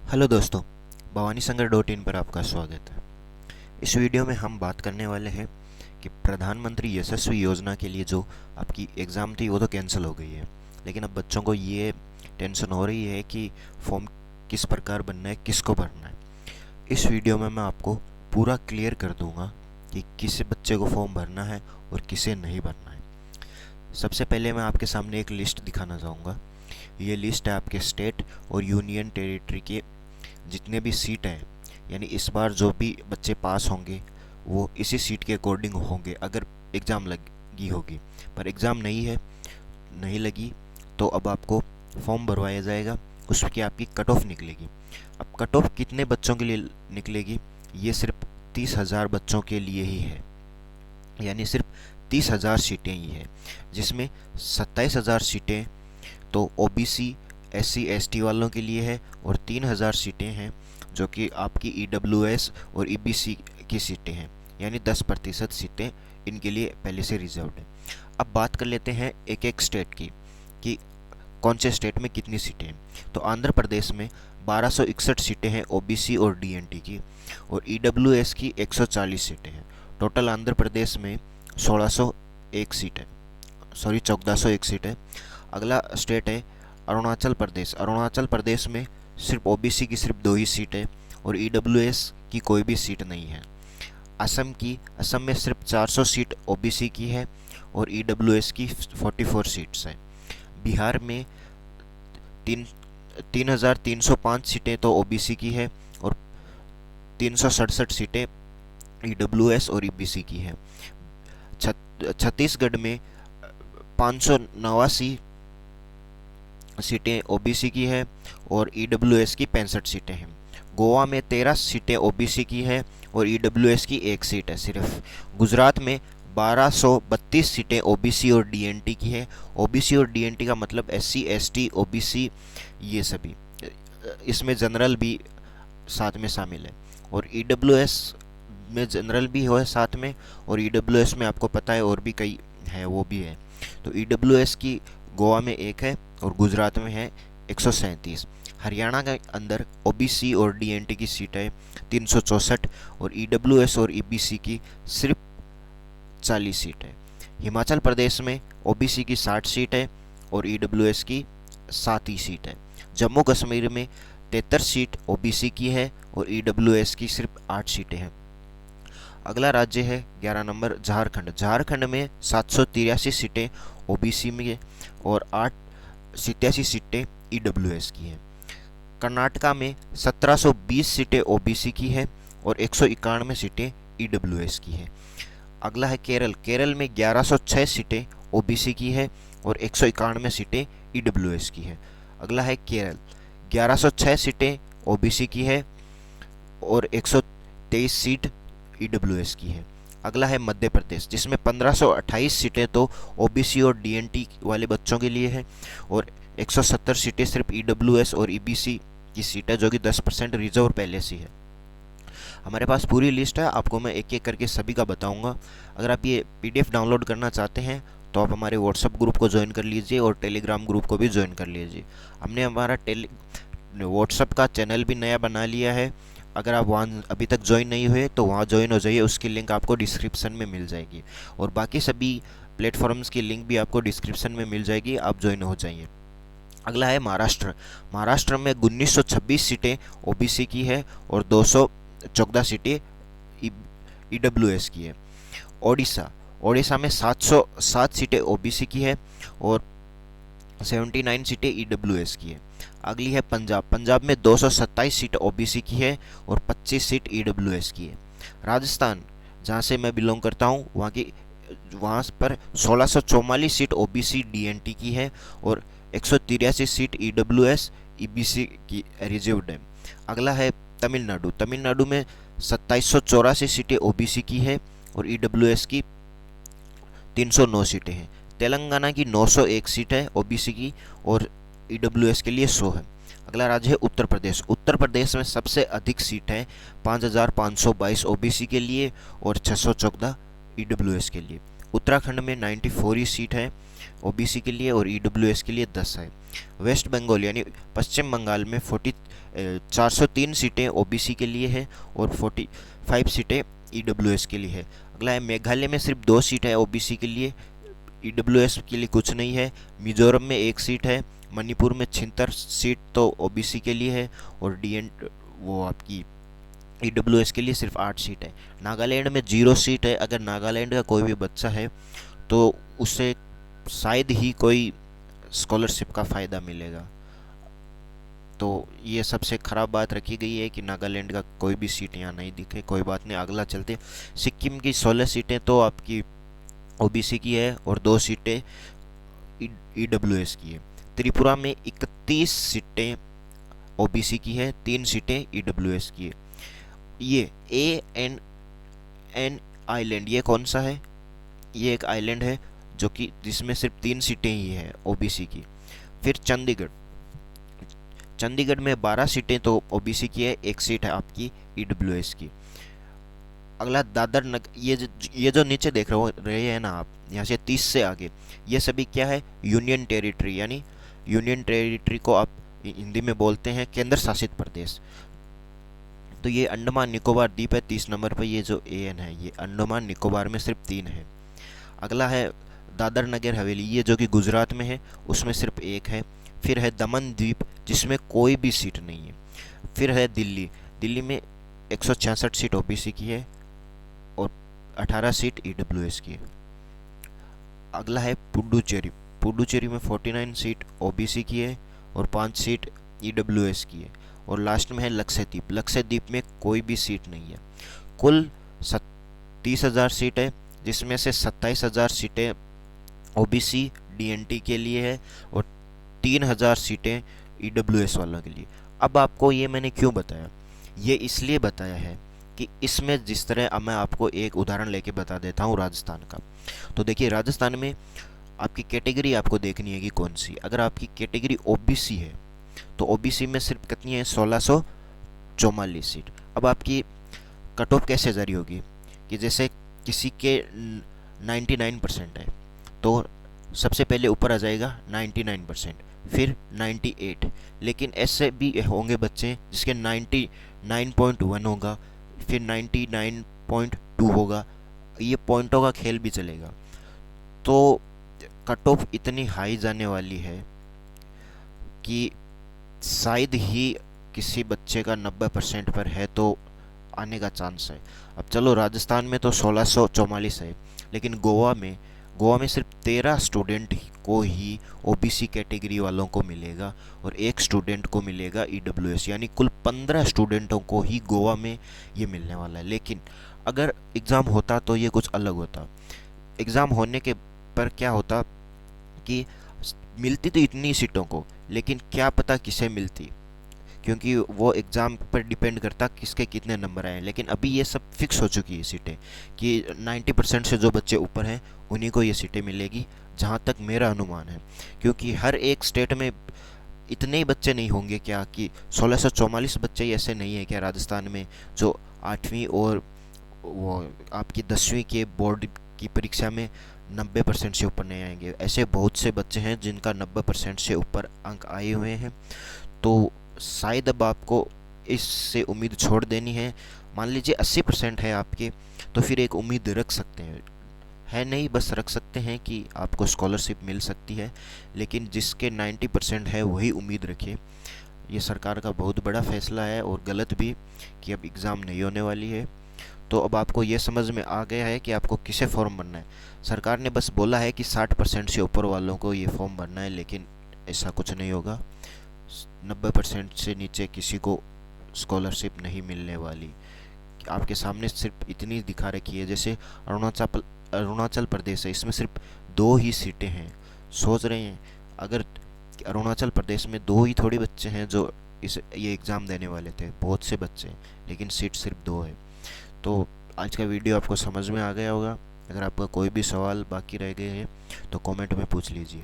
Hello दोस्तों, भवानी संगर dot in पर आपका स्वागत है। इस वीडियो में हम बात करने वाले हैं कि प्रधानमंत्री यशस्वी योजना के लिए जो आपकी एग्ज़ाम थी वो तो कैंसिल हो गई है, लेकिन अब बच्चों को ये टेंशन हो रही है कि फॉर्म किस प्रकार भरना है, किसको भरना है। इस वीडियो में मैं आपको पूरा क्लियर कर दूंगा कि किस बच्चे को फॉर्म भरना है और किसे नहीं भरना है। सबसे पहले मैं आपके सामने एक लिस्ट दिखाना चाहूँगा। ये लिस्ट है आपके स्टेट और यूनियन टेरिटरी के जितने भी सीट हैं, यानी इस बार जो भी बच्चे पास होंगे वो इसी सीट के अकॉर्डिंग होंगे अगर एग्ज़ाम लगी होगी। पर एग्ज़ाम नहीं लगी तो अब आपको फॉर्म भरवाया जाएगा, उसकी आपकी कट ऑफ निकलेगी। अब कट ऑफ कितने बच्चों के लिए निकलेगी? ये सिर्फ 30,000 बच्चों के लिए ही है, यानी सिर्फ 30,000 सीटें ही है, जिसमें 27,000 सीटें तो ओबीसी एससी एसटी वालों के लिए है और 3,000 सीटें हैं जो कि आपकी ईडब्ल्यूएस और ईबीसी की सीटें हैं, यानी 10% सीटें इनके लिए पहले से रिजर्व्ड है। अब बात कर लेते हैं एक एक स्टेट की कि कौन से स्टेट में कितनी सीटें हैं। तो आंध्र प्रदेश में 1261 सीटें हैं ओबीसी और डीएनटी की, और ईडब्ल्यूएस की 140 सीटें हैं। टोटल आंध्र प्रदेश में 1601 सीट है, 1401 सीट है। अगला स्टेट है अरुणाचल प्रदेश। अरुणाचल प्रदेश में सिर्फ ओबीसी की सिर्फ 2 ही सीट है और ईडब्ल्यूएस की कोई भी सीट नहीं है। असम में सिर्फ 400 सीट ओबीसी की है और ईडब्ल्यूएस की 44 सीट्स हैं। बिहार में 3,305 सीटें तो ओबीसी की है और 367 सीटें ईडब्ल्यूएस और ईबीसी की है। छत्तीसगढ़ में 589 सीटें ओबीसी की है और ईडब्ल्यूएस की 65 सीटें हैं। गोवा में 13 सीटें ओबीसी की है और ईडब्ल्यूएस की 1 सीट है सिर्फ। गुजरात में 1232 सीटें ओबीसी और डीएनटी की है। ओबीसी और डीएनटी का मतलब एससी एसटी ओबीसी ये सभी, इसमें जनरल भी साथ में शामिल है। और ईडब्ल्यूएस में जनरल भी है साथ में, और ईडब्ल्यूएस में आपको पता है और भी कई है, वो भी है। तो ईडब्ल्यूएस की गोवा में 1 है और गुजरात में है 137। हरियाणा के अंदर ओबीसी और डीएनटी की सीट है 364 और ईडब्ल्यूएस और ईबीसी की सिर्फ 40 सीट है। हिमाचल प्रदेश में ओबीसी की 60 सीट है और ईडब्ल्यूएस की 7 ही सीट है। जम्मू कश्मीर में 73 सीट ओबीसी की है और ईडब्ल्यूएस की सिर्फ 8 सीटें हैं। अगला राज्य है 11 नंबर झारखंड। झारखंड में 783 सीटें ओबीसी में और 87 सीटें ईडब्ल्यूएस की हैं। कर्नाटका में 1720 सीटें ओबीसी की है और 191 सीटें ईडब्ल्यूएस की हैं। अगला है केरल। केरल में 1106 सीटें ओबीसी की है और 191 सीटें ईडब्ल्यूएस की है। अगला है केरल, 1106 सीटें ओबीसी की है और 123 सीट ईडब्ल्यूएस की है। अगला है मध्य प्रदेश, जिसमें 1528 सीटें तो ओबीसी और डीएनटी वाले बच्चों के लिए है और 170 सीटें सिर्फ ईडब्ल्यूएस और ईबीसी की सीट है, जो कि 10% रिजर्व पहले से है। हमारे पास पूरी लिस्ट है, आपको मैं एक एक करके सभी का बताऊंगा। अगर आप ये पीडीएफ डाउनलोड करना चाहते हैं तो आप हमारे व्हाट्सएप ग्रुप को ज्वाइन कर लीजिए और टेलीग्राम ग्रुप को भी ज्वाइन कर लीजिए। हमने हमारा व्हाट्सएप का चैनल भी नया बना लिया है। अगर आप वहाँ अभी तक ज्वाइन नहीं हुए तो वहाँ ज्वाइन हो जाइए, उसकी लिंक आपको डिस्क्रिप्शन में मिल जाएगी और बाकी सभी प्लेटफॉर्म्स की लिंक भी आपको डिस्क्रिप्शन में मिल जाएगी, आप ज्वाइन हो जाइए। अगला है महाराष्ट्र। महाराष्ट्र में 1926 सीटें ओबीसी की है और 214 सीटें ईडब्ल्यूएस की है। ओडिशा ओडिशा में 707 सीटें ओबीसी की है और 79 सीटें ईडब्ल्यूएस की है। अगली है पंजाब। पंजाब में 227 सीट ओबीसी की है और 25 सीट ईडब्ल्यूएस की है। राजस्थान, जहाँ से मैं बिलोंग करता हूँ, वहाँ पर 1644 सीट ओबीसी डीएनटी की है और 183 सीट ईडब्ल्यूएस ईबीसी की रिजर्व्ड है। अगला है तमिलनाडु। तमिलनाडु में 2784 सीटें ओबीसी की है और ईडब्ल्यूएस की 309 सीटें हैं। तेलंगाना की 901 सीट है ओबीसी की और ईडब्ल्यूएस के लिए 100 है। अगला राज्य है उत्तर प्रदेश। उत्तर प्रदेश में सबसे अधिक सीट है 5,522 ओबीसी के लिए और 614 ईडब्ल्यूएस के लिए। उत्तराखंड में 94 सीट है ओबीसी के लिए और ईडब्ल्यूएस के लिए 10 है। वेस्ट बंगाल यानी पश्चिम बंगाल में 403 सीटें ओबीसी के लिए है और 45 सीटें ईडब्ल्यूएस के लिए है। अगला है मेघालय में सिर्फ 2 सीट है ओबीसी के लिए, ईडब्ल्यूएस के लिए कुछ नहीं है। मिजोरम में 1 सीट है। मणिपुर में 76 सीट तो ओबीसी के लिए है और वो आपकी ईडब्ल्यूएस के लिए सिर्फ 8 सीट है। नागालैंड में 0 सीट है। अगर नागालैंड का कोई भी बच्चा है तो उसे शायद ही कोई स्कॉलरशिप का फ़ायदा मिलेगा। तो ये सबसे ख़राब बात रखी गई है कि नागालैंड का कोई भी सीट यहाँ नहीं दिखे। कोई बात नहीं, अगला चलते। सिक्किम की 16 सीटें तो आपकी ओबीसी की है और 2 सीटें ईडब्ल्यूएस की है। त्रिपुरा में 31 सीटें ओबीसी की है, 3 सीटें ईडब्ल्यूएस की है। ये एन आइलैंड ये कौन सा है? ये एक आइलैंड है जो कि जिसमें सिर्फ 3 सीटें ही है ओबीसी की। फिर चंडीगढ़ में 12 सीटें तो ओबीसी की है, 1 सीट है आपकी ईडब्ल्यूएस की। अगला दादर नगर, ये जो नीचे देख रहे हैं ना आप, यहाँ से 30 से आगे ये सभी क्या है? यूनियन टेरिटरी, यानी यूनियन टेरिटरी को आप हिंदी में बोलते हैं केंद्र शासित प्रदेश। तो ये अंडमान निकोबार द्वीप है 30 नंबर पर। ये जो एन है ये अंडमान निकोबार में सिर्फ 3 है। अगला है दादर नगर हवेली, ये जो कि गुजरात में है, उसमें सिर्फ 1 है। फिर है दमन द्वीप जिसमें कोई भी सीट नहीं है। फिर है दिल्ली में 166 सीट ओबीसी की है और 18 सीट ईडब्ल्यूएस की है। अगला है पुडुचेरी में 49 सीट ओबीसी की है और 5 सीट ईडब्ल्यूएस की है। और लास्ट में है लक्षद्वीप में कोई भी सीट नहीं है। कुल 30,000 सीट है जिसमें से 27,000 सीटें ओबीसी डीएनटी के लिए है और 3,000 सीटें ईडब्ल्यूएस वालों के लिए। अब आपको ये मैंने क्यों बताया? ये इसलिए बताया है कि इसमें जिस तरह, अब मैं आपको एक उदाहरण लेके बता देता हूँ राजस्थान का। तो देखिए, राजस्थान में आपकी कैटेगरी आपको देखनी है कि कौन सी। अगर आपकी कैटेगरी ओबीसी है तो ओबीसी में सिर्फ कितनी है? 1644 सीट। अब आपकी कट ऑफ कैसे जारी होगी कि जैसे किसी के 99% है तो सबसे पहले ऊपर आ जाएगा 99%, फिर 98। लेकिन ऐसे भी होंगे बच्चे जिसके 99.1 होगा, फिर 99.2 होगा। ये पॉइंटों का खेल भी चलेगा। तो कट ऑफ इतनी हाई जाने वाली है कि शायद ही किसी बच्चे का 90% पर है तो आने का चांस है। अब चलो, राजस्थान में तो 1644 है, लेकिन गोवा में सिर्फ 13 स्टूडेंट को ही ओबीसी कैटेगरी वालों को मिलेगा और 1 स्टूडेंट को मिलेगा ईडब्ल्यूएस, यानी कुल 15 स्टूडेंटों को ही गोवा में ये मिलने वाला है। लेकिन अगर एग्ज़ाम होता तो ये कुछ अलग होता। एग्ज़ाम होने के पर क्या होता कि मिलती तो इतनी सीटों को, लेकिन क्या पता किसे मिलती, क्योंकि वो एग्ज़ाम पर डिपेंड करता किसके कितने नंबर आए। लेकिन अभी ये सब फिक्स हो चुकी है सीटें कि 90% से जो बच्चे ऊपर हैं उन्हीं को ये सीटें मिलेगी, जहाँ तक मेरा अनुमान है। क्योंकि हर एक स्टेट में इतने ही बच्चे नहीं होंगे क्या कि 1644 बच्चे ही ऐसे नहीं है क्या राजस्थान में जो 8वीं और वो आपकी 10वीं के बोर्ड की परीक्षा में 90% से ऊपर नहीं आएंगे। ऐसे बहुत से बच्चे हैं जिनका 90% से ऊपर अंक आए हुए हैं। तो शायद अब आपको इससे उम्मीद छोड़ देनी है। मान लीजिए 80% है आपके, तो फिर एक उम्मीद रख सकते हैं, है नहीं बस रख सकते हैं कि आपको स्कॉलरशिप मिल सकती है। लेकिन जिसके 90% है वही उम्मीद रखिए। ये सरकार का बहुत बड़ा फैसला है और गलत भी कि अब एग्ज़ाम नहीं होने वाली है। तो अब आपको ये समझ में आ गया है कि आपको किसे फॉर्म भरना है। सरकार ने बस बोला है कि 60% से ऊपर वालों को ये फॉर्म भरना है, लेकिन ऐसा कुछ नहीं होगा। 90% से नीचे किसी को स्कॉलरशिप नहीं मिलने वाली। आपके सामने सिर्फ इतनी दिखा रखी है। जैसे अरुणाचल प्रदेश है, इसमें सिर्फ 2 ही सीटें हैं। सोच रहे हैं अगर अरुणाचल प्रदेश में 2 ही थोड़ी बच्चे हैं जो ये एग्ज़ाम देने वाले थे, बहुत से बच्चे हैं, लेकिन सीट सिर्फ 2 है। तो आज का वीडियो आपको समझ में आ गया होगा। अगर आपका कोई भी सवाल बाकी रह गए हैं तो कमेंट में पूछ लीजिए।